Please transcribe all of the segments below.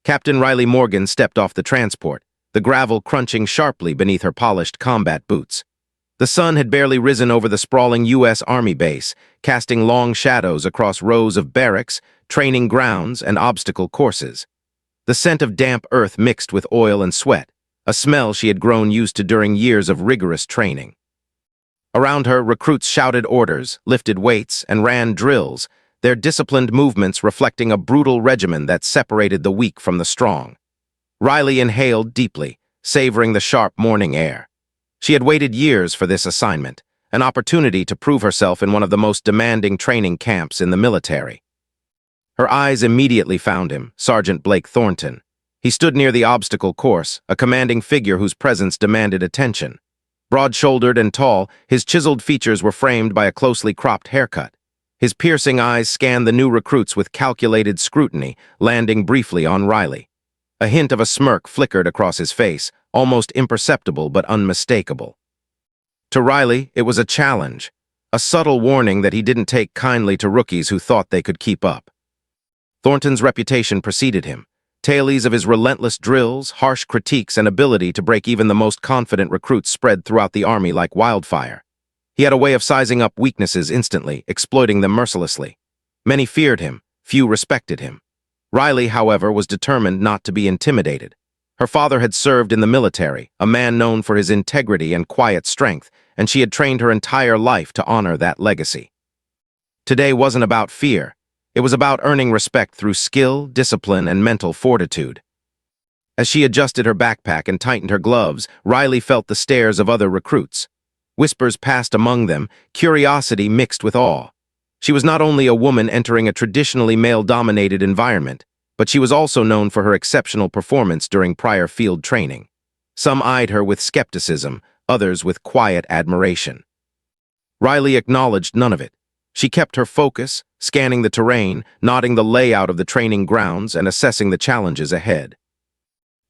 Captain Riley Morgan stepped off the transport, the gravel crunching sharply beneath her polished combat boots. The sun had barely risen over the sprawling U.S. Army base, casting long shadows across rows of barracks, training grounds, and obstacle courses. The scent of damp earth mixed with oil and sweat, a smell she had grown used to during years of rigorous training. Around her, recruits shouted orders, lifted weights, and ran drills, their disciplined movements reflecting a brutal regimen that separated the weak from the strong. Riley inhaled deeply, savoring the sharp morning air. She had waited years for this assignment, an opportunity to prove herself in one of the most demanding training camps in the military. Her eyes immediately found him, Sergeant Blake Thornton. He stood near the obstacle course, a commanding figure whose presence demanded attention. Broad-shouldered and tall, his chiseled features were framed by a closely cropped haircut. His piercing eyes scanned the new recruits with calculated scrutiny, landing briefly on Riley. A hint of a smirk flickered across his face, almost imperceptible but unmistakable. To Riley, it was a challenge, a subtle warning that he didn't take kindly to rookies who thought they could keep up. Thornton's reputation preceded him. Tales of his relentless drills, harsh critiques, and ability to break even the most confident recruits spread throughout the Army like wildfire. He had a way of sizing up weaknesses instantly, exploiting them mercilessly. Many feared him, few respected him. Riley, however, was determined not to be intimidated. Her father had served in the military, a man known for his integrity and quiet strength, and she had trained her entire life to honor that legacy. Today wasn't about fear. It was about earning respect through skill, discipline, and mental fortitude. As she adjusted her backpack and tightened her gloves, Riley felt the stares of other recruits. Whispers passed among them, curiosity mixed with awe. She was not only a woman entering a traditionally male-dominated environment, but she was also known for her exceptional performance during prior field training. Some eyed her with skepticism, others with quiet admiration. Riley acknowledged none of it. She kept her focus, scanning the terrain, noting the layout of the training grounds, and assessing the challenges ahead.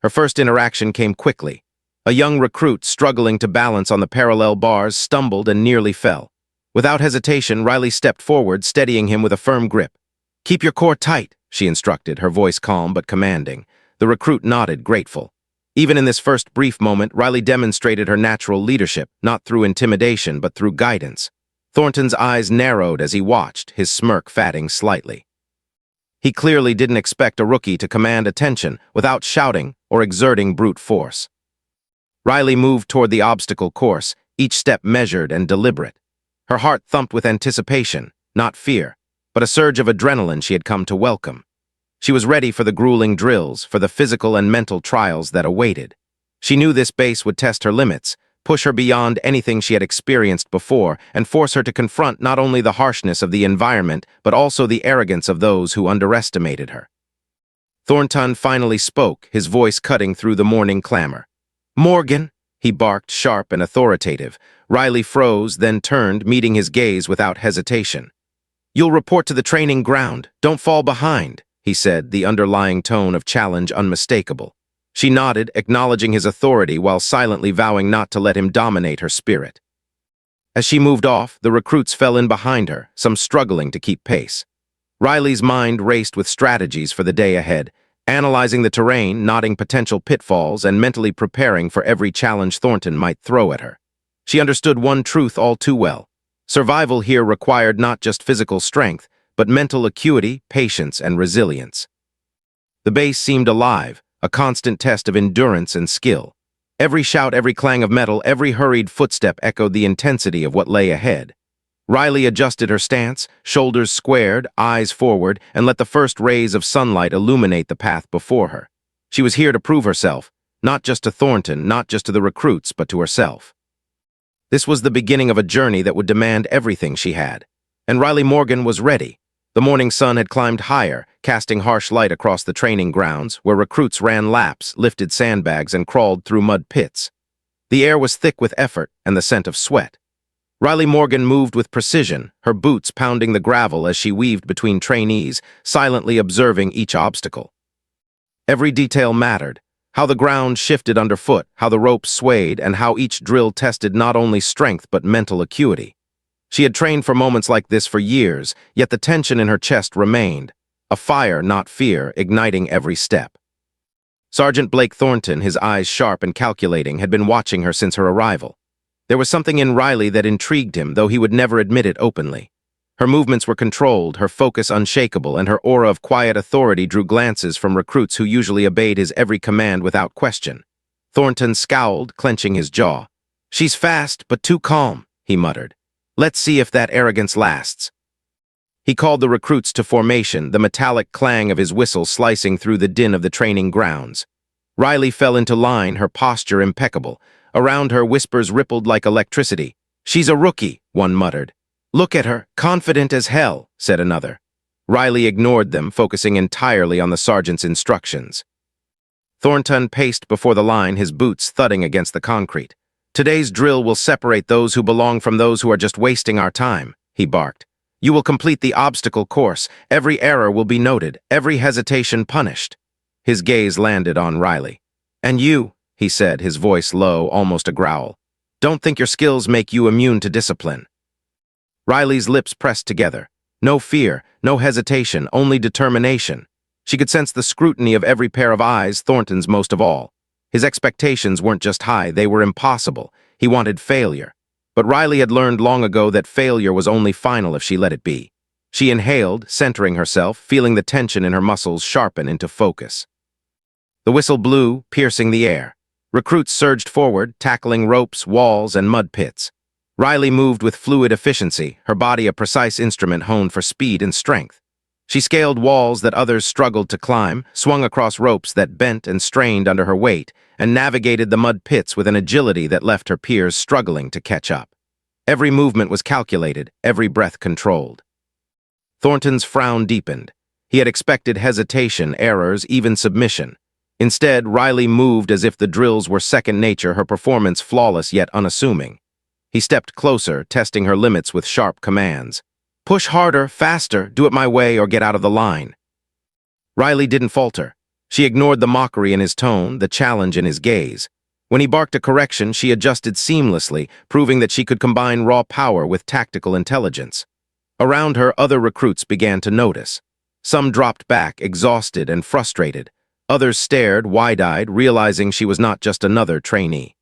Her first interaction came quickly. A young recruit struggling to balance on the parallel bars stumbled and nearly fell. Without hesitation, Riley stepped forward, steadying him with a firm grip. "Keep your core tight," she instructed, her voice calm but commanding. The recruit nodded, grateful. Even in this first brief moment, Riley demonstrated her natural leadership, not through intimidation but through guidance. Thornton's eyes narrowed as he watched, his smirk fatting slightly. He clearly didn't expect a rookie to command attention without shouting or exerting brute force. Riley moved toward the obstacle course, each step measured and deliberate. Her heart thumped with anticipation, not fear, but a surge of adrenaline she had come to welcome. She was ready for the grueling drills, for the physical and mental trials that awaited. She knew this base would test her limits, push her beyond anything she had experienced before, and force her to confront not only the harshness of the environment, but also the arrogance of those who underestimated her. Thornton finally spoke, his voice cutting through the morning clamor. "Morgan," he barked, sharp and authoritative. Riley froze, then turned, meeting his gaze without hesitation. "You'll report to the training ground. Don't fall behind," he said, the underlying tone of challenge unmistakable. She nodded, acknowledging his authority while silently vowing not to let him dominate her spirit. As she moved off, the recruits fell in behind her, some struggling to keep pace. Riley's mind raced with strategies for the day ahead, analyzing the terrain, noting potential pitfalls, and mentally preparing for every challenge Thornton might throw at her. She understood one truth all too well. Survival here required not just physical strength, but mental acuity, patience, and resilience. The base seemed alive, a constant test of endurance and skill. Every shout, every clang of metal, every hurried footstep echoed the intensity of what lay ahead. Riley adjusted her stance, shoulders squared, eyes forward, and let the first rays of sunlight illuminate the path before her. She was here to prove herself, not just to Thornton, not just to the recruits, but to herself. This was the beginning of a journey that would demand everything she had. And Riley Morgan was ready. The morning sun had climbed higher, casting harsh light across the training grounds, where recruits ran laps, lifted sandbags, and crawled through mud pits. The air was thick with effort and the scent of sweat. Riley Morgan moved with precision, her boots pounding the gravel as she weaved between trainees, silently observing each obstacle. Every detail mattered. How the ground shifted underfoot, how the ropes swayed, and how each drill tested not only strength but mental acuity. She had trained for moments like this for years, yet the tension in her chest remained, a fire, not fear, igniting every step. Sergeant Blake Thornton, his eyes sharp and calculating, had been watching her since her arrival. There was something in Riley that intrigued him, though he would never admit it openly. Her movements were controlled, her focus unshakable, and her aura of quiet authority drew glances from recruits who usually obeyed his every command without question. Thornton scowled, clenching his jaw. "She's fast, but too calm," he muttered. "Let's see if that arrogance lasts." He called the recruits to formation, the metallic clang of his whistle slicing through the din of the training grounds. Riley fell into line, her posture impeccable. Around her, whispers rippled like electricity. "She's a rookie," one muttered. "Look at her, confident as hell," said another. Riley ignored them, focusing entirely on the sergeant's instructions. Thornton paced before the line, his boots thudding against the concrete. "Today's drill will separate those who belong from those who are just wasting our time," he barked. "You will complete the obstacle course. Every error will be noted, every hesitation punished." His gaze landed on Riley. "And you," he said, his voice low, almost a growl. "Don't think your skills make you immune to discipline." Riley's lips pressed together. No fear, no hesitation, only determination. She could sense the scrutiny of every pair of eyes, Thornton's most of all. His expectations weren't just high, they were impossible. He wanted failure. But Riley had learned long ago that failure was only final if she let it be. She inhaled, centering herself, feeling the tension in her muscles sharpen into focus. The whistle blew, piercing the air. Recruits surged forward, tackling ropes, walls, and mud pits. Riley moved with fluid efficiency, her body a precise instrument honed for speed and strength. She scaled walls that others struggled to climb, swung across ropes that bent and strained under her weight, and navigated the mud pits with an agility that left her peers struggling to catch up. Every movement was calculated, every breath controlled. Thornton's frown deepened. He had expected hesitation, errors, even submission. Instead, Riley moved as if the drills were second nature, her performance flawless yet unassuming. He stepped closer, testing her limits with sharp commands. "Push harder, faster, do it my way, or get out of the line." Riley didn't falter. She ignored the mockery in his tone, the challenge in his gaze. When he barked a correction, she adjusted seamlessly, proving that she could combine raw power with tactical intelligence. Around her, other recruits began to notice. Some dropped back, exhausted and frustrated. Others stared, wide-eyed, realizing she was not just another trainee.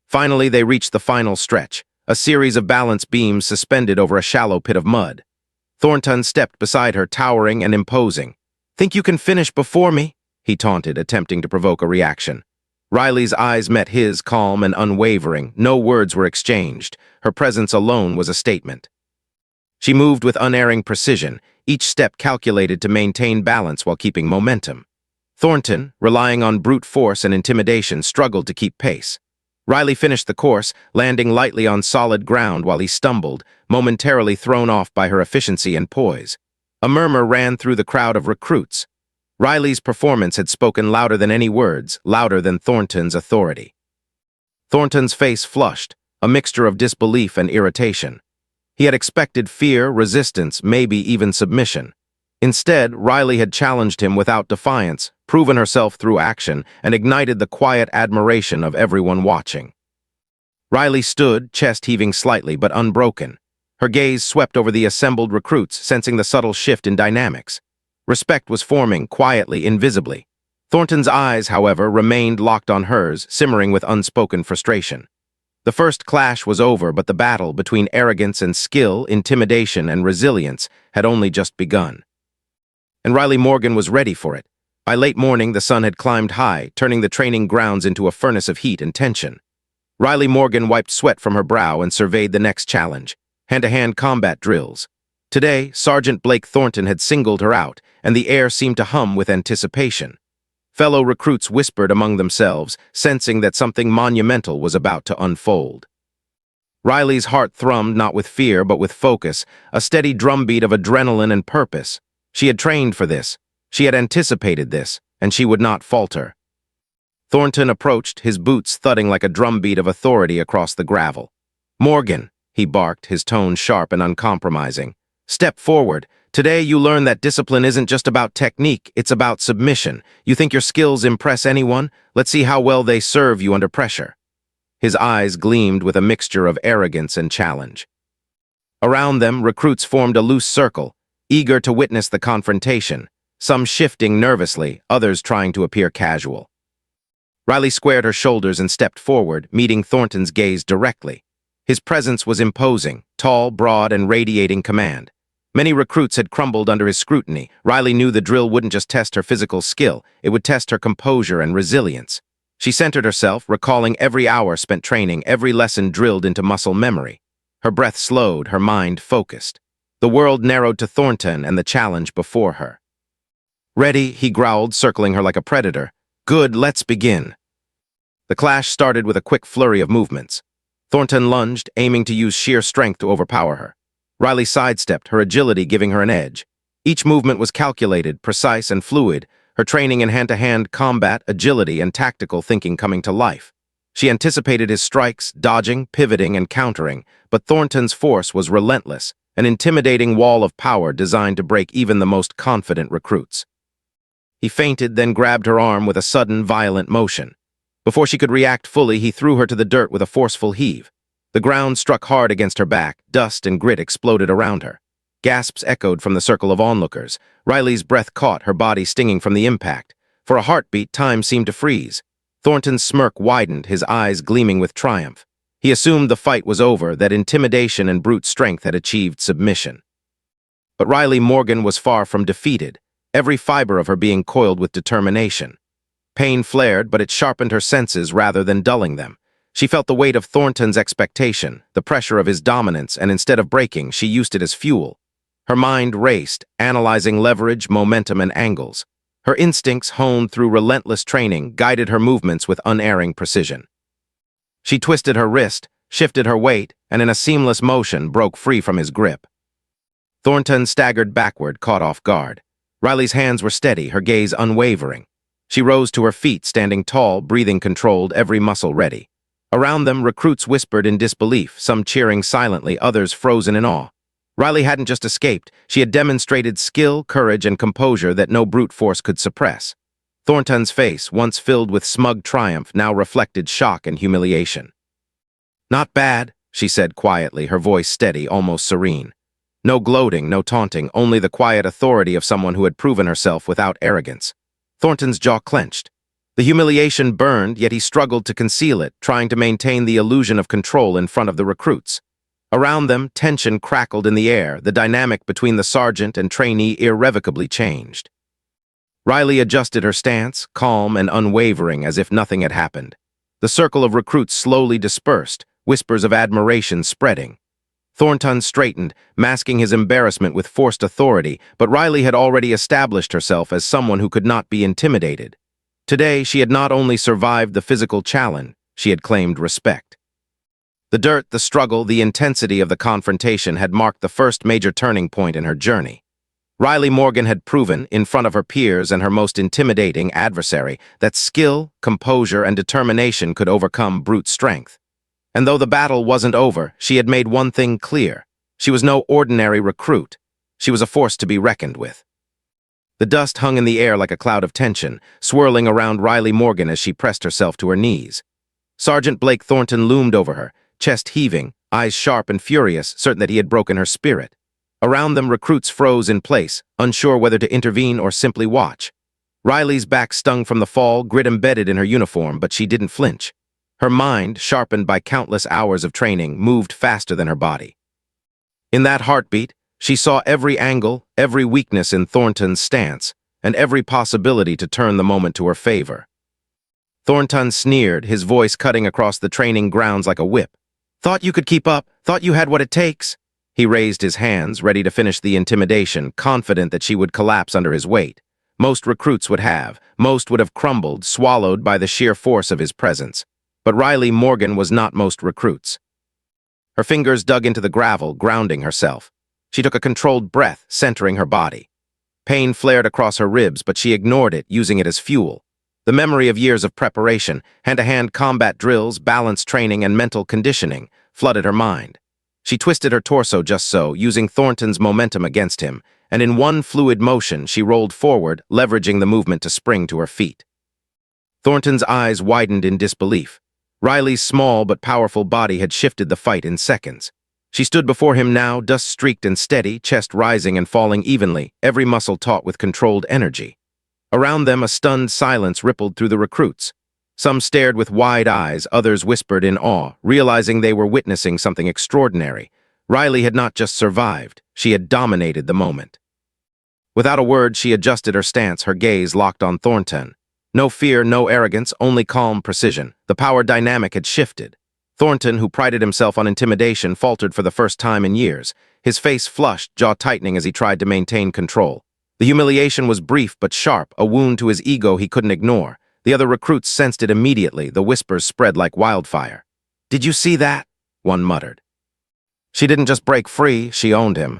Finally, they reached the final stretch, a series of balance beams suspended over a shallow pit of mud. Thornton stepped beside her, towering and imposing. "Think you can finish before me?" he taunted, attempting to provoke a reaction. Riley's eyes met his, calm and unwavering. No words were exchanged. Her presence alone was a statement. She moved with unerring precision, each step calculated to maintain balance while keeping momentum. Thornton, relying on brute force and intimidation, struggled to keep pace. Riley finished the course, landing lightly on solid ground while he stumbled, momentarily thrown off by her efficiency and poise. A murmur ran through the crowd of recruits. Riley's performance had spoken louder than any words, louder than Thornton's authority. Thornton's face flushed, a mixture of disbelief and irritation. He had expected fear, resistance, maybe even submission. Instead, Riley had challenged him without defiance, proven herself through action, and ignited the quiet admiration of everyone watching. Riley stood, chest heaving slightly but unbroken. Her gaze swept over the assembled recruits, sensing the subtle shift in dynamics. Respect was forming, quietly, invisibly. Thornton's eyes, however, remained locked on hers, simmering with unspoken frustration. The first clash was over, but the battle between arrogance and skill, intimidation and resilience, had only just begun. And Riley Morgan was ready for it. By late morning, the sun had climbed high, turning the training grounds into a furnace of heat and tension. Riley Morgan wiped sweat from her brow and surveyed the next challenge, hand-to-hand combat drills. Today, Sergeant Blake Thornton had singled her out, and the air seemed to hum with anticipation. Fellow recruits whispered among themselves, sensing that something monumental was about to unfold. Riley's heart thrummed not with fear but with focus, a steady drumbeat of adrenaline and purpose. She had trained for this. She had anticipated this, and she would not falter. Thornton approached, his boots thudding like a drumbeat of authority across the gravel. "Morgan," he barked, his tone sharp and uncompromising. "Step forward. Today you learn that discipline isn't just about technique, it's about submission. You think your skills impress anyone? Let's see how well they serve you under pressure." His eyes gleamed with a mixture of arrogance and challenge. Around them, recruits formed a loose circle, eager to witness the confrontation. some shifting nervously, others trying to appear casual. Riley squared her shoulders and stepped forward, meeting Thornton's gaze directly. His presence was imposing, tall, broad, and radiating command. Many recruits had crumbled under his scrutiny. Riley knew the drill wouldn't just test her physical skill, it would test her composure and resilience. She centered herself, recalling every hour spent training, every lesson drilled into muscle memory. Her breath slowed, her mind focused. The world narrowed to Thornton and the challenge before her. "Ready," he growled, circling her like a predator. "Good, let's begin." The clash started with a quick flurry of movements. Thornton lunged, aiming to use sheer strength to overpower her. Riley sidestepped, her agility giving her an edge. Each movement was calculated, precise, and fluid, her training in hand-to-hand combat, agility, and tactical thinking coming to life. She anticipated his strikes, dodging, pivoting, and countering, but Thornton's force was relentless, an intimidating wall of power designed to break even the most confident recruits. He feinted, then grabbed her arm with a sudden, violent motion. Before she could react fully, he threw her to the dirt with a forceful heave. The ground struck hard against her back, dust and grit exploded around her. Gasps echoed from the circle of onlookers. Riley's breath caught, her body stinging from the impact. For a heartbeat, time seemed to freeze. Thornton's smirk widened, his eyes gleaming with triumph. He assumed the fight was over, that intimidation and brute strength had achieved submission. But Riley Morgan was far from defeated, every fiber of her being coiled with determination. Pain flared, but it sharpened her senses rather than dulling them. She felt the weight of Thornton's expectation, the pressure of his dominance, and instead of breaking, she used it as fuel. Her mind raced, analyzing leverage, momentum, and angles. Her instincts, honed through relentless training, guided her movements with unerring precision. She twisted her wrist, shifted her weight, and in a seamless motion broke free from his grip. Thornton staggered backward, caught off guard. Riley's hands were steady, her gaze unwavering. She rose to her feet, standing tall, breathing controlled, every muscle ready. Around them, recruits whispered in disbelief, some cheering silently, others frozen in awe. Riley hadn't just escaped, she had demonstrated skill, courage, and composure that no brute force could suppress. Thornton's face, once filled with smug triumph, now reflected shock and humiliation. "Not bad," she said quietly, her voice steady, almost serene. No gloating, no taunting, only the quiet authority of someone who had proven herself without arrogance. Thornton's jaw clenched. The humiliation burned, yet he struggled to conceal it, trying to maintain the illusion of control in front of the recruits. Around them, tension crackled in the air, the dynamic between the sergeant and trainee irrevocably changed. Riley adjusted her stance, calm and unwavering, as if nothing had happened. The circle of recruits slowly dispersed, whispers of admiration spreading. Thornton straightened, masking his embarrassment with forced authority, but Riley had already established herself as someone who could not be intimidated. Today, she had not only survived the physical challenge, she had claimed respect. The dirt, the struggle, the intensity of the confrontation had marked the first major turning point in her journey. Riley Morgan had proven, in front of her peers and her most intimidating adversary, that skill, composure, and determination could overcome brute strength. And though the battle wasn't over, she had made one thing clear. She was no ordinary recruit. She was a force to be reckoned with. The dust hung in the air like a cloud of tension, swirling around Riley Morgan as she pressed herself to her knees. Sergeant Blake Thornton loomed over her, chest heaving, eyes sharp and furious, certain that he had broken her spirit. Around them, recruits froze in place, unsure whether to intervene or simply watch. Riley's back stung from the fall, grit embedded in her uniform, but she didn't flinch. Her mind, sharpened by countless hours of training, moved faster than her body. In that heartbeat, she saw every angle, every weakness in Thornton's stance, and every possibility to turn the moment to her favor. Thornton sneered, his voice cutting across the training grounds like a whip. "Thought you could keep up? Thought you had what it takes?" He raised his hands, ready to finish the intimidation, confident that she would collapse under his weight. Most recruits would have. Most would have crumbled, swallowed by the sheer force of his presence. But Riley Morgan was not most recruits. Her fingers dug into the gravel, grounding herself. She took a controlled breath, centering her body. Pain flared across her ribs, but she ignored it, using it as fuel. The memory of years of preparation, hand-to-hand combat drills, balance training, and mental conditioning flooded her mind. She twisted her torso just so, using Thornton's momentum against him, and in one fluid motion she rolled forward, leveraging the movement to spring to her feet. Thornton's eyes widened in disbelief. Riley's small but powerful body had shifted the fight in seconds. She stood before him now, dust-streaked and steady, chest rising and falling evenly, every muscle taut with controlled energy. Around them, a stunned silence rippled through the recruits. Some stared with wide eyes, others whispered in awe, realizing they were witnessing something extraordinary. Riley had not just survived, she had dominated the moment. Without a word, she adjusted her stance, her gaze locked on Thornton. No fear, no arrogance, only calm precision. The power dynamic had shifted. Thornton, who prided himself on intimidation, faltered for the first time in years. His face flushed, jaw tightening as he tried to maintain control. The humiliation was brief but sharp, a wound to his ego he couldn't ignore. The other recruits sensed it immediately, the whispers spread like wildfire. "Did you see that?" one muttered. She didn't just break free, she owned him.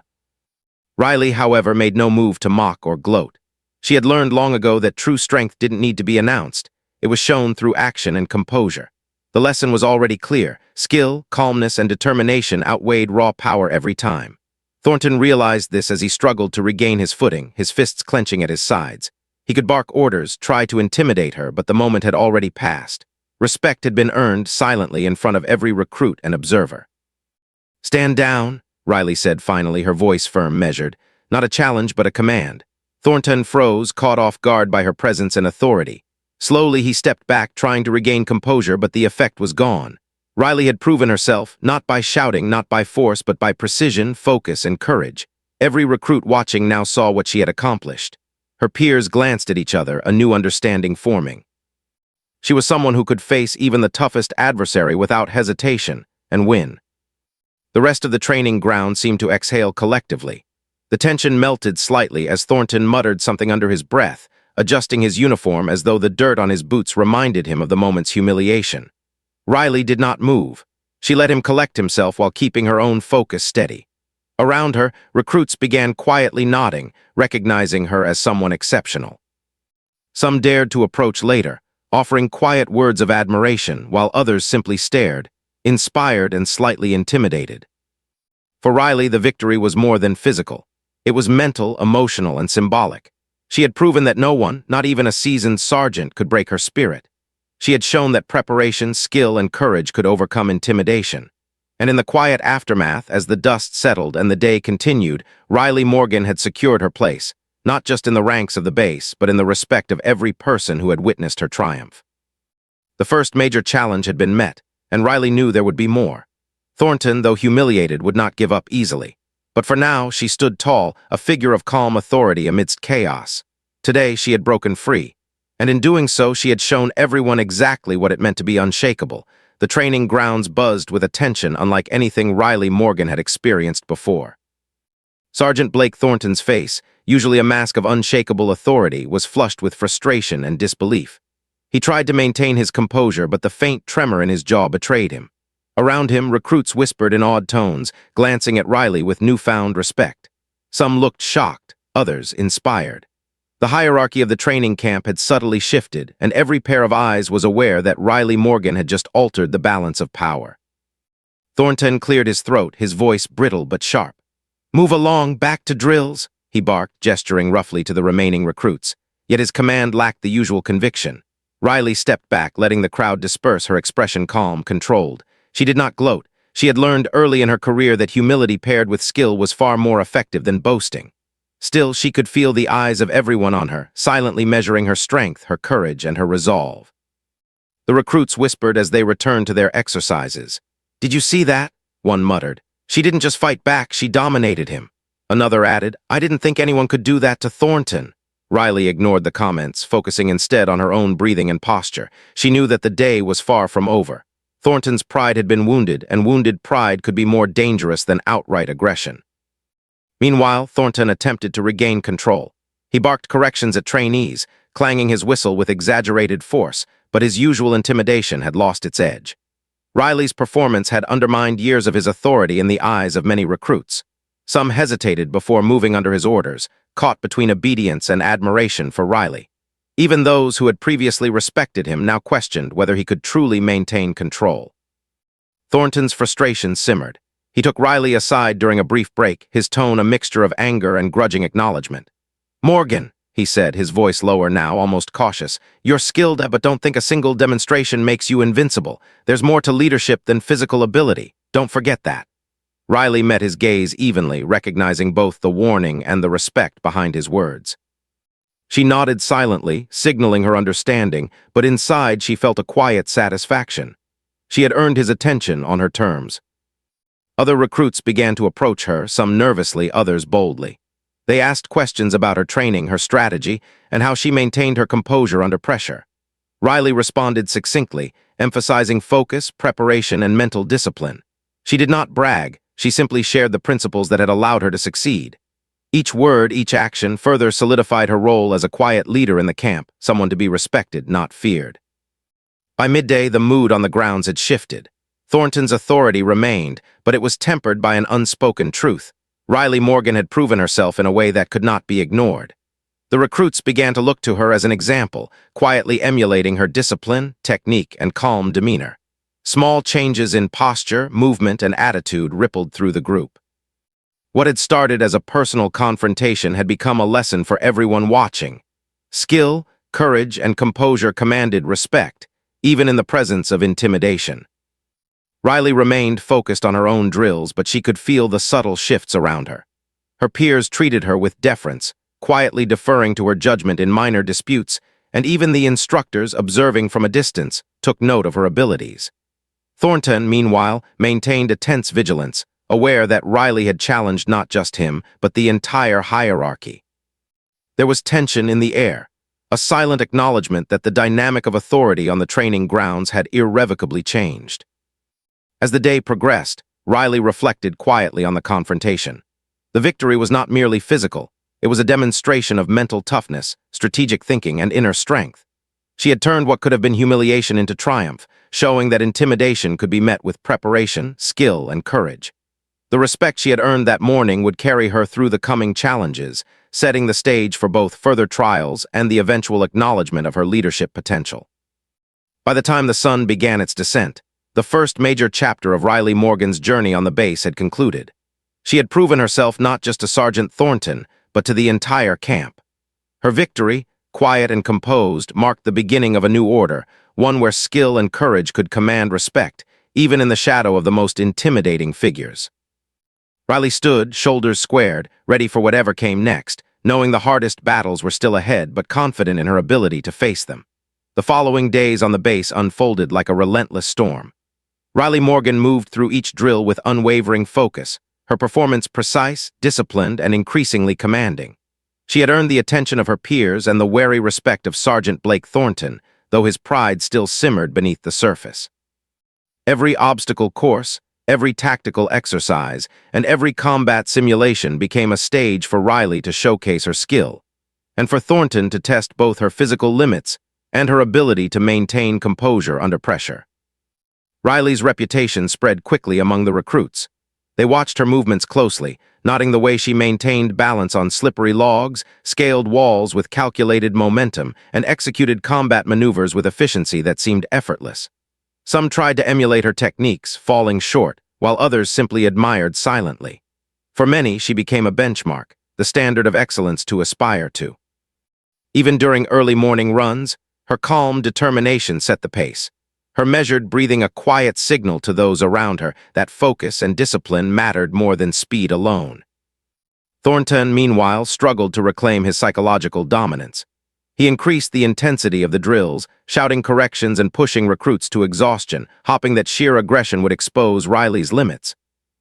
Riley, however, made no move to mock or gloat. She had learned long ago that true strength didn't need to be announced. It was shown through action and composure. The lesson was already clear. Skill, calmness, and determination outweighed raw power every time. Thornton realized this as he struggled to regain his footing, his fists clenching at his sides. He could bark orders, try to intimidate her, but the moment had already passed. Respect had been earned silently in front of every recruit and observer. "Stand down," Riley said finally, her voice firm, measured. Not a challenge, but a command. Thornton froze, caught off guard by her presence and authority. Slowly, he stepped back, trying to regain composure, but the effect was gone. Riley had proven herself, not by shouting, not by force, but by precision, focus, and courage. Every recruit watching now saw what she had accomplished. Her peers glanced at each other, a new understanding forming. She was someone who could face even the toughest adversary without hesitation and win. The rest of the training ground seemed to exhale collectively. The tension melted slightly as Thornton muttered something under his breath, adjusting his uniform as though the dirt on his boots reminded him of the moment's humiliation. Riley did not move. She let him collect himself while keeping her own focus steady. Around her, recruits began quietly nodding, recognizing her as someone exceptional. Some dared to approach later, offering quiet words of admiration, while others simply stared, inspired and slightly intimidated. For Riley, the victory was more than physical. It was mental, emotional, and symbolic. She had proven that no one, not even a seasoned sergeant, could break her spirit. She had shown that preparation, skill, and courage could overcome intimidation. And in the quiet aftermath, as the dust settled and the day continued, Riley Morgan had secured her place, not just in the ranks of the base, but in the respect of every person who had witnessed her triumph. The first major challenge had been met, and Riley knew there would be more. Thornton, though humiliated, would not give up easily. But for now, she stood tall, a figure of calm authority amidst chaos. Today, she had broken free. And in doing so, she had shown everyone exactly what it meant to be unshakable. The training grounds buzzed with attention unlike anything Riley Morgan had experienced before. Sergeant Blake Thornton's face, usually a mask of unshakable authority, was flushed with frustration and disbelief. He tried to maintain his composure, but the faint tremor in his jaw betrayed him. Around him, recruits whispered in awed tones, glancing at Riley with newfound respect. Some looked shocked, others inspired. The hierarchy of the training camp had subtly shifted, and every pair of eyes was aware that Riley Morgan had just altered the balance of power. Thornton cleared his throat, his voice brittle but sharp. "Move along, back to drills," he barked, gesturing roughly to the remaining recruits. Yet his command lacked the usual conviction. Riley stepped back, letting the crowd disperse, her expression calm, controlled. She did not gloat. She had learned early in her career that humility paired with skill was far more effective than boasting. Still, she could feel the eyes of everyone on her, silently measuring her strength, her courage, and her resolve. The recruits whispered as they returned to their exercises. "Did you see that?" one muttered. "She didn't just fight back, she dominated him." Another added, "I didn't think anyone could do that to Thornton." Riley ignored the comments, focusing instead on her own breathing and posture. She knew that the day was far from over. Thornton's pride had been wounded, and wounded pride could be more dangerous than outright aggression. Meanwhile, Thornton attempted to regain control. He barked corrections at trainees, clanging his whistle with exaggerated force, but his usual intimidation had lost its edge. Riley's performance had undermined years of his authority in the eyes of many recruits. Some hesitated before moving under his orders, caught between obedience and admiration for Riley. Even those who had previously respected him now questioned whether he could truly maintain control. Thornton's frustration simmered. He took Riley aside during a brief break, his tone a mixture of anger and grudging acknowledgement. "Morgan," he said, his voice lower now, almost cautious, "you're skilled, but don't think a single demonstration makes you invincible. There's more to leadership than physical ability. Don't forget that." Riley met his gaze evenly, recognizing both the warning and the respect behind his words. She nodded silently, signaling her understanding, but inside she felt a quiet satisfaction. She had earned his attention on her terms. Other recruits began to approach her, some nervously, others boldly. They asked questions about her training, her strategy, and how she maintained her composure under pressure. Riley responded succinctly, emphasizing focus, preparation, and mental discipline. She did not brag, she simply shared the principles that had allowed her to succeed. Each word, each action further solidified her role as a quiet leader in the camp, someone to be respected, not feared. By midday, the mood on the grounds had shifted. Thornton's authority remained, but it was tempered by an unspoken truth. Riley Morgan had proven herself in a way that could not be ignored. The recruits began to look to her as an example, quietly emulating her discipline, technique, and calm demeanor. Small changes in posture, movement, and attitude rippled through the group. What had started as a personal confrontation had become a lesson for everyone watching. Skill, courage, and composure commanded respect, even in the presence of intimidation. Riley remained focused on her own drills, but she could feel the subtle shifts around her. Her peers treated her with deference, quietly deferring to her judgment in minor disputes, and even the instructors, observing from a distance, took note of her abilities. Thornton, meanwhile, maintained a tense vigilance, aware that Riley had challenged not just him, but the entire hierarchy. There was tension in the air, a silent acknowledgement that the dynamic of authority on the training grounds had irrevocably changed. As the day progressed, Riley reflected quietly on the confrontation. The victory was not merely physical, it was a demonstration of mental toughness, strategic thinking, and inner strength. She had turned what could have been humiliation into triumph, showing that intimidation could be met with preparation, skill, and courage. The respect she had earned that morning would carry her through the coming challenges, setting the stage for both further trials and the eventual acknowledgement of her leadership potential. By the time the sun began its descent, the first major chapter of Riley Morgan's journey on the base had concluded. She had proven herself not just to Sergeant Thornton, but to the entire camp. Her victory, quiet and composed, marked the beginning of a new order, one where skill and courage could command respect, even in the shadow of the most intimidating figures. Riley stood, shoulders squared, ready for whatever came next, knowing the hardest battles were still ahead, but confident in her ability to face them. The following days on the base unfolded like a relentless storm. Riley Morgan moved through each drill with unwavering focus, her performance precise, disciplined, and increasingly commanding. She had earned the attention of her peers and the wary respect of Sergeant Blake Thornton, though his pride still simmered beneath the surface. Every obstacle course, every tactical exercise, and every combat simulation became a stage for Riley to showcase her skill, and for Thornton to test both her physical limits and her ability to maintain composure under pressure. Riley's reputation spread quickly among the recruits. They watched her movements closely, noting the way she maintained balance on slippery logs, scaled walls with calculated momentum, and executed combat maneuvers with efficiency that seemed effortless. Some tried to emulate her techniques, falling short, while others simply admired silently. For many, she became a benchmark, the standard of excellence to aspire to. Even during early morning runs, her calm determination set the pace. Her measured breathing a quiet signal to those around her that focus and discipline mattered more than speed alone. Thornton, meanwhile, struggled to reclaim his psychological dominance. He increased the intensity of the drills, shouting corrections and pushing recruits to exhaustion, hoping that sheer aggression would expose Riley's limits.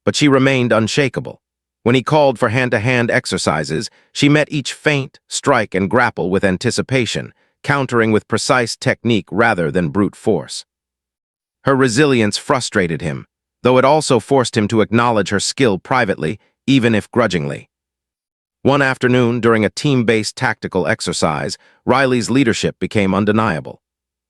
But she remained unshakable. When he called for hand-to-hand exercises, she met each feint, strike, and grapple with anticipation, countering with precise technique rather than brute force. Her resilience frustrated him, though it also forced him to acknowledge her skill privately, even if grudgingly. One afternoon, during a team-based tactical exercise, Riley's leadership became undeniable.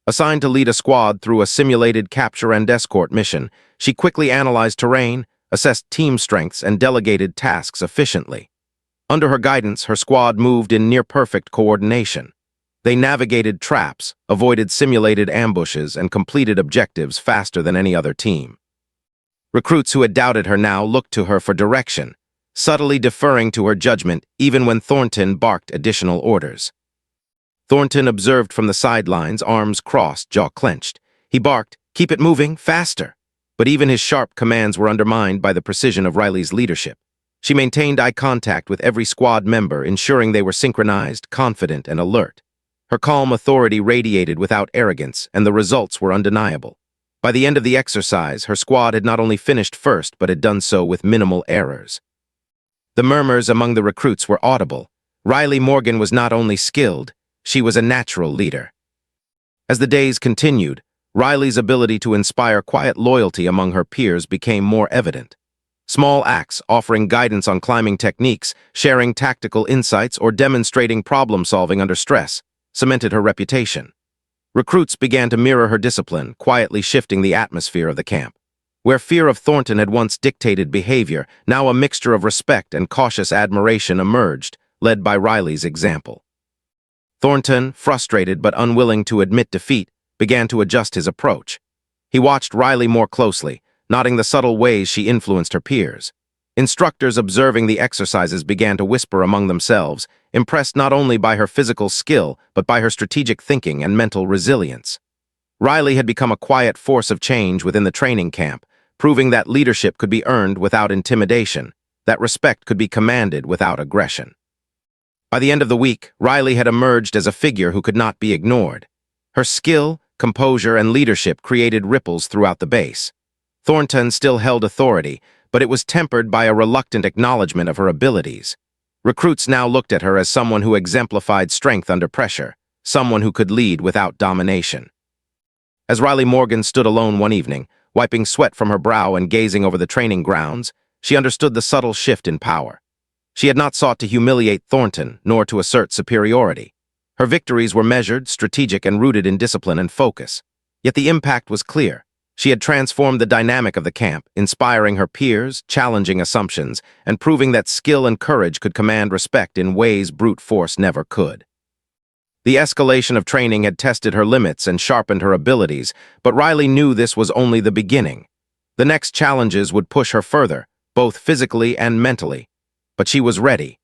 Assigned to lead a squad through a simulated capture and escort mission, she quickly analyzed terrain, assessed team strengths, and delegated tasks efficiently. Under her guidance, her squad moved in near-perfect coordination. They navigated traps, avoided simulated ambushes, and completed objectives faster than any other team. Recruits who had doubted her now looked to her for direction, subtly deferring to her judgment even when Thornton barked additional orders. Thornton observed from the sidelines, arms crossed, jaw clenched. He barked, "Keep it moving, faster!" But even his sharp commands were undermined by the precision of Riley's leadership. She maintained eye contact with every squad member, ensuring they were synchronized, confident, and alert. Her calm authority radiated without arrogance, and the results were undeniable. By the end of the exercise, her squad had not only finished first, but had done so with minimal errors. The murmurs among the recruits were audible. Riley Morgan was not only skilled, she was a natural leader. As the days continued, Riley's ability to inspire quiet loyalty among her peers became more evident. Small acts, offering guidance on climbing techniques, sharing tactical insights, or demonstrating problem-solving under stress, cemented her reputation. Recruits began to mirror her discipline, quietly shifting the atmosphere of the camp. Where fear of Thornton had once dictated behavior, now a mixture of respect and cautious admiration emerged, led by Riley's example. Thornton, frustrated but unwilling to admit defeat, began to adjust his approach. He watched Riley more closely, noting the subtle ways she influenced her peers. Instructors observing the exercises began to whisper among themselves, impressed not only by her physical skill, but by her strategic thinking and mental resilience. Riley had become a quiet force of change within the training camp, proving that leadership could be earned without intimidation, that respect could be commanded without aggression. By the end of the week, Riley had emerged as a figure who could not be ignored. Her skill, composure, and leadership created ripples throughout the base. Thornton still held authority, but it was tempered by a reluctant acknowledgement of her abilities. Recruits now looked at her as someone who exemplified strength under pressure, someone who could lead without domination. As Riley Morgan stood alone one evening, wiping sweat from her brow and gazing over the training grounds, she understood the subtle shift in power. She had not sought to humiliate Thornton, nor to assert superiority. Her victories were measured, strategic, and rooted in discipline and focus. Yet the impact was clear. She had transformed the dynamic of the camp, inspiring her peers, challenging assumptions, and proving that skill and courage could command respect in ways brute force never could. The escalation of training had tested her limits and sharpened her abilities, but Riley knew this was only the beginning. The next challenges would push her further, both physically and mentally. But she was ready.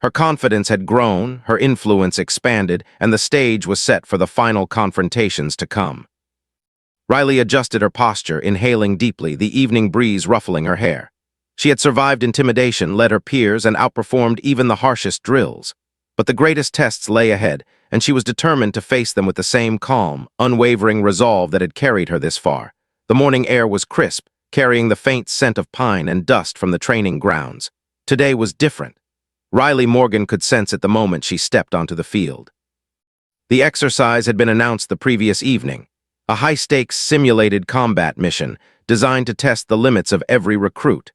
Her confidence had grown, her influence expanded, and the stage was set for the final confrontations to come. Riley adjusted her posture, inhaling deeply, the evening breeze ruffling her hair. She had survived intimidation, led her peers, and outperformed even the harshest drills. But the greatest tests lay ahead, and she was determined to face them with the same calm, unwavering resolve that had carried her this far. The morning air was crisp, carrying the faint scent of pine and dust from the training grounds. Today was different. Riley Morgan could sense it the moment she stepped onto the field. The exercise had been announced the previous evening, a high-stakes simulated combat mission designed to test the limits of every recruit.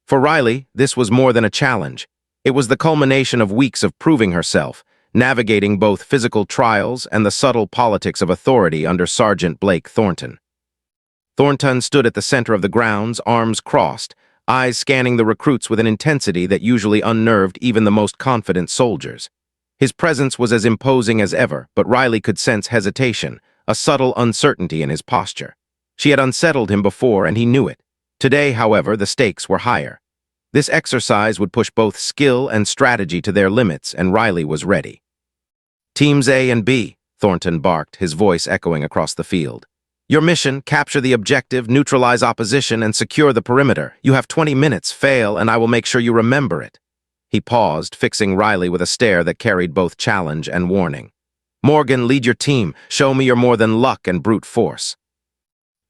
For Riley, this was more than a challenge. It was the culmination of weeks of proving herself, navigating both physical trials and the subtle politics of authority under Sergeant Blake Thornton. Thornton stood at the center of the grounds, arms crossed, eyes scanning the recruits with an intensity that usually unnerved even the most confident soldiers. His presence was as imposing as ever, but Riley could sense hesitation, a subtle uncertainty in his posture. She had unsettled him before, and he knew it. Today, however, the stakes were higher. This exercise would push both skill and strategy to their limits, and Riley was ready. "Teams A and B," Thornton barked, his voice echoing across the field. "Your mission, capture the objective, neutralize opposition, and secure the perimeter. You have 20 minutes, fail, and I will make sure you remember it." He paused, fixing Riley with a stare that carried both challenge and warning. "Morgan, lead your team. Show me you're more than luck and brute force."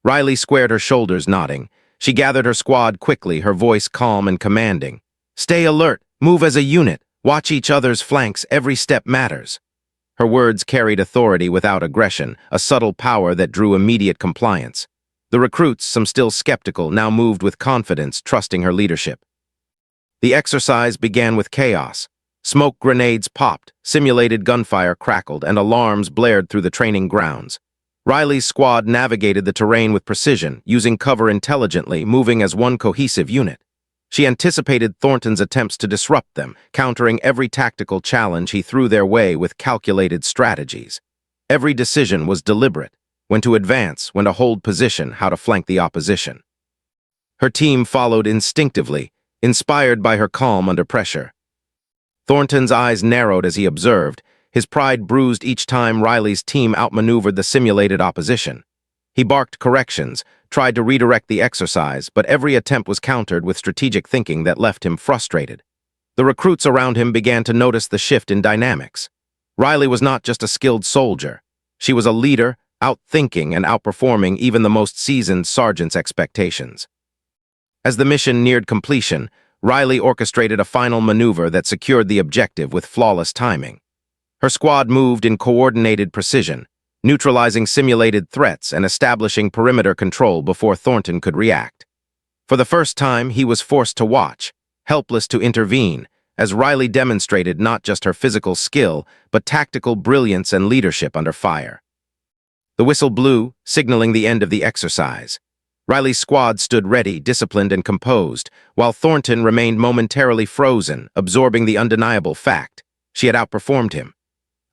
Riley squared her shoulders, nodding. She gathered her squad quickly, her voice calm and commanding. "Stay alert, move as a unit, watch each other's flanks, every step matters." Her words carried authority without aggression, a subtle power that drew immediate compliance. The recruits, some still skeptical, now moved with confidence, trusting her leadership. The exercise began with chaos. Smoke grenades popped, simulated gunfire crackled, and alarms blared through the training grounds. Riley's squad navigated the terrain with precision, using cover intelligently, moving as one cohesive unit. She anticipated Thornton's attempts to disrupt them, countering every tactical challenge he threw their way with calculated strategies. Every decision was deliberate: when to advance, when to hold position, how to flank the opposition. Her team followed instinctively, inspired by her calm under pressure. Thornton's eyes narrowed as he observed, his pride bruised each time Riley's team outmaneuvered the simulated opposition. He barked corrections, tried to redirect the exercise, but every attempt was countered with strategic thinking that left him frustrated. The recruits around him began to notice the shift in dynamics. Riley was not just a skilled soldier. She was a leader, outthinking and outperforming even the most seasoned sergeant's expectations. As the mission neared completion, Riley orchestrated a final maneuver that secured the objective with flawless timing. Her squad moved in coordinated precision, neutralizing simulated threats and establishing perimeter control before Thornton could react. For the first time, he was forced to watch, helpless to intervene, as Riley demonstrated not just her physical skill, but tactical brilliance and leadership under fire. The whistle blew, signaling the end of the exercise. Riley's squad stood ready, disciplined and composed, while Thornton remained momentarily frozen, absorbing the undeniable fact. She had outperformed him.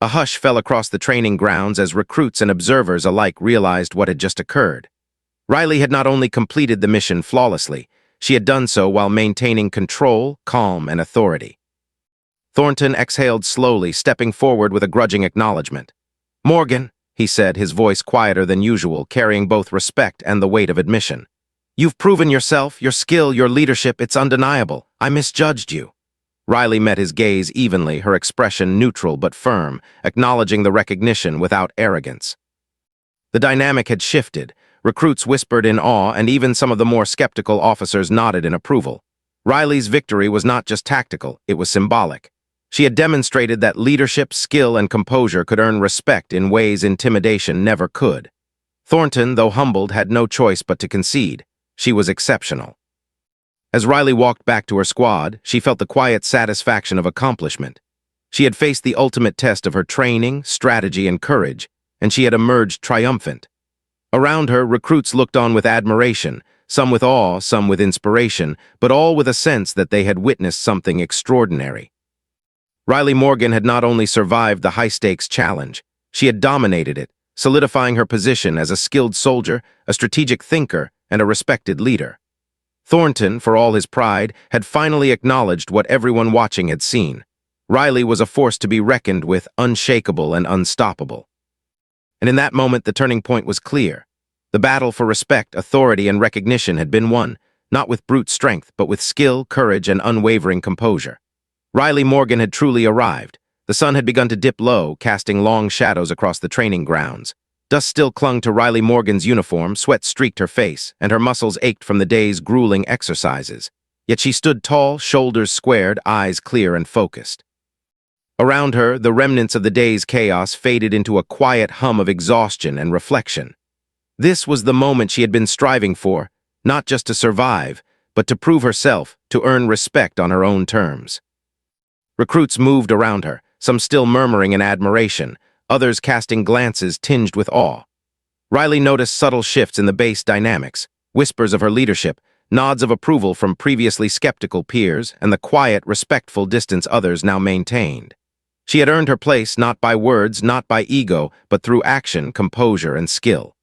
A hush fell across the training grounds as recruits and observers alike realized what had just occurred. Riley had not only completed the mission flawlessly, she had done so while maintaining control, calm, and authority. Thornton exhaled slowly, stepping forward with a grudging acknowledgement. "Morgan," he said, his voice quieter than usual, carrying both respect and the weight of admission. "You've proven yourself, your skill, your leadership, it's undeniable. I misjudged you." Riley met his gaze evenly, her expression neutral but firm, acknowledging the recognition without arrogance. The dynamic had shifted. Recruits whispered in awe, and even some of the more skeptical officers nodded in approval. Riley's victory was not just tactical, it was symbolic. She had demonstrated that leadership, skill, and composure could earn respect in ways intimidation never could. Thornton, though humbled, had no choice but to concede. She was exceptional. As Riley walked back to her squad, she felt the quiet satisfaction of accomplishment. She had faced the ultimate test of her training, strategy, and courage, and she had emerged triumphant. Around her, recruits looked on with admiration, some with awe, some with inspiration, but all with a sense that they had witnessed something extraordinary. Riley Morgan had not only survived the high-stakes challenge, she had dominated it, solidifying her position as a skilled soldier, a strategic thinker, and a respected leader. Thornton, for all his pride, had finally acknowledged what everyone watching had seen. Riley was a force to be reckoned with, unshakable and unstoppable. And in that moment, the turning point was clear. The battle for respect, authority, and recognition had been won, not with brute strength, but with skill, courage, and unwavering composure. Riley Morgan had truly arrived. The sun had begun to dip low, casting long shadows across the training grounds. Dust still clung to Riley Morgan's uniform, sweat streaked her face, and her muscles ached from the day's grueling exercises. Yet she stood tall, shoulders squared, eyes clear and focused. Around her, the remnants of the day's chaos faded into a quiet hum of exhaustion and reflection. This was the moment she had been striving for, not just to survive, but to prove herself, to earn respect on her own terms. Recruits moved around her, some still murmuring in admiration, others casting glances tinged with awe. Riley noticed subtle shifts in the base dynamics, whispers of her leadership, nods of approval from previously skeptical peers, and the quiet, respectful distance others now maintained. She had earned her place not by words, not by ego, but through action, composure, and skill.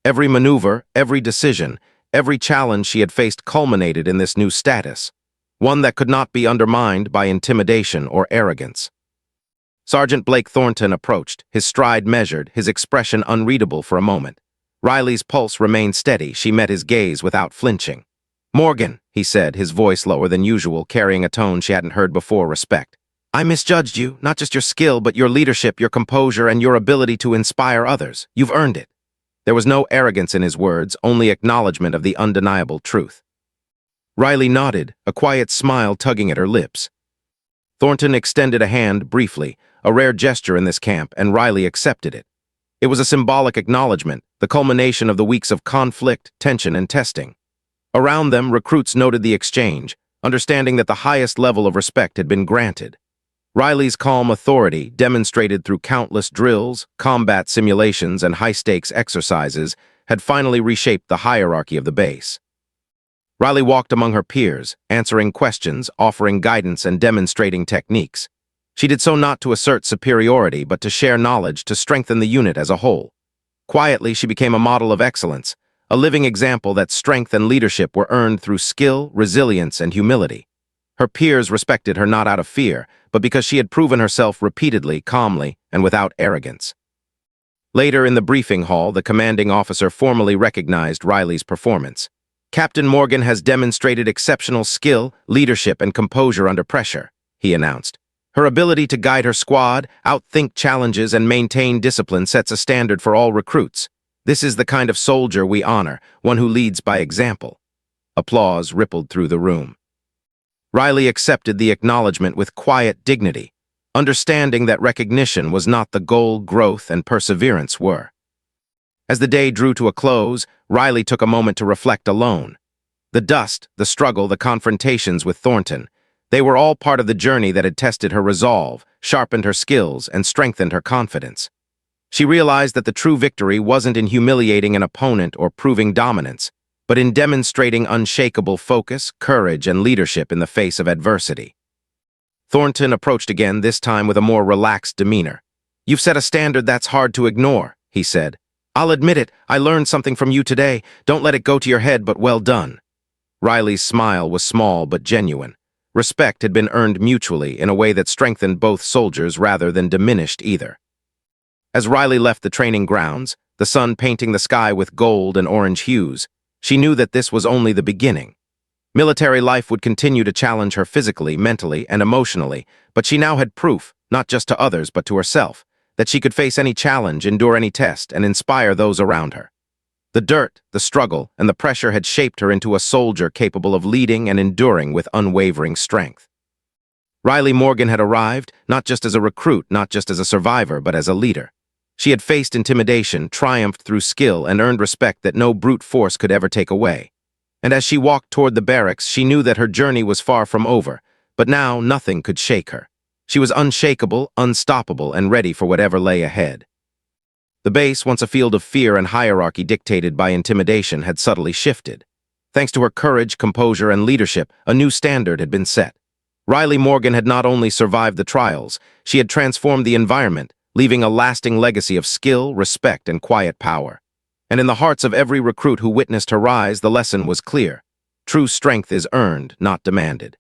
Every maneuver, every decision, every challenge she had faced culminated in this new status, one that could not be undermined by intimidation or arrogance. Sergeant Blake Thornton approached, his stride measured, his expression unreadable for a moment. Riley's pulse remained steady. She met his gaze without flinching. "Morgan," he said, his voice lower than usual, carrying a tone she hadn't heard before, respect. "I misjudged you, not just your skill, but your leadership, your composure, and your ability to inspire others. You've earned it." There was no arrogance in his words, only acknowledgement of the undeniable truth. Riley nodded, a quiet smile tugging at her lips. Thornton extended a hand briefly, a rare gesture in this camp, and Riley accepted it. It was a symbolic acknowledgement, the culmination of the weeks of conflict, tension, and testing. Around them, recruits noted the exchange, understanding that the highest level of respect had been granted. Riley's calm authority, demonstrated through countless drills, combat simulations, and high-stakes exercises, had finally reshaped the hierarchy of the base. Riley walked among her peers, answering questions, offering guidance, and demonstrating techniques. She did so not to assert superiority, but to share knowledge to strengthen the unit as a whole. Quietly, she became a model of excellence, a living example that strength and leadership were earned through skill, resilience, and humility. Her peers respected her not out of fear, but because she had proven herself repeatedly, calmly, and without arrogance. Later in the briefing hall, the commanding officer formally recognized Riley's performance. "Captain Morgan has demonstrated exceptional skill, leadership, and composure under pressure," he announced. "Her ability to guide her squad, outthink challenges, and maintain discipline sets a standard for all recruits. This is the kind of soldier we honor, one who leads by example." Applause rippled through the room. Riley accepted the acknowledgement with quiet dignity, understanding that recognition was not the goal, growth and perseverance were. As the day drew to a close, Riley took a moment to reflect alone. The dust, the struggle, the confrontations with Thornton, they were all part of the journey that had tested her resolve, sharpened her skills, and strengthened her confidence. She realized that the true victory wasn't in humiliating an opponent or proving dominance, but in demonstrating unshakable focus, courage, and leadership in the face of adversity. Thornton approached again, this time with a more relaxed demeanor. "You've set a standard that's hard to ignore," he said. "I'll admit it, I learned something from you today. Don't let it go to your head, but well done." Riley's smile was small but genuine. Respect had been earned mutually in a way that strengthened both soldiers rather than diminished either. As Riley left the training grounds, the sun painting the sky with gold and orange hues, she knew that this was only the beginning. Military life would continue to challenge her physically, mentally, and emotionally, but she now had proof, not just to others but to herself, that she could face any challenge, endure any test, and inspire those around her. The dirt, the struggle, and the pressure had shaped her into a soldier capable of leading and enduring with unwavering strength. Riley Morgan had arrived, not just as a recruit, not just as a survivor, but as a leader. She had faced intimidation, triumphed through skill, and earned respect that no brute force could ever take away. And as she walked toward the barracks, she knew that her journey was far from over, but now nothing could shake her. She was unshakable, unstoppable, and ready for whatever lay ahead. The base, once a field of fear and hierarchy dictated by intimidation, had subtly shifted. Thanks to her courage, composure, and leadership, a new standard had been set. Riley Morgan had not only survived the trials, she had transformed the environment, leaving a lasting legacy of skill, respect, and quiet power. And in the hearts of every recruit who witnessed her rise, the lesson was clear. True strength is earned, not demanded.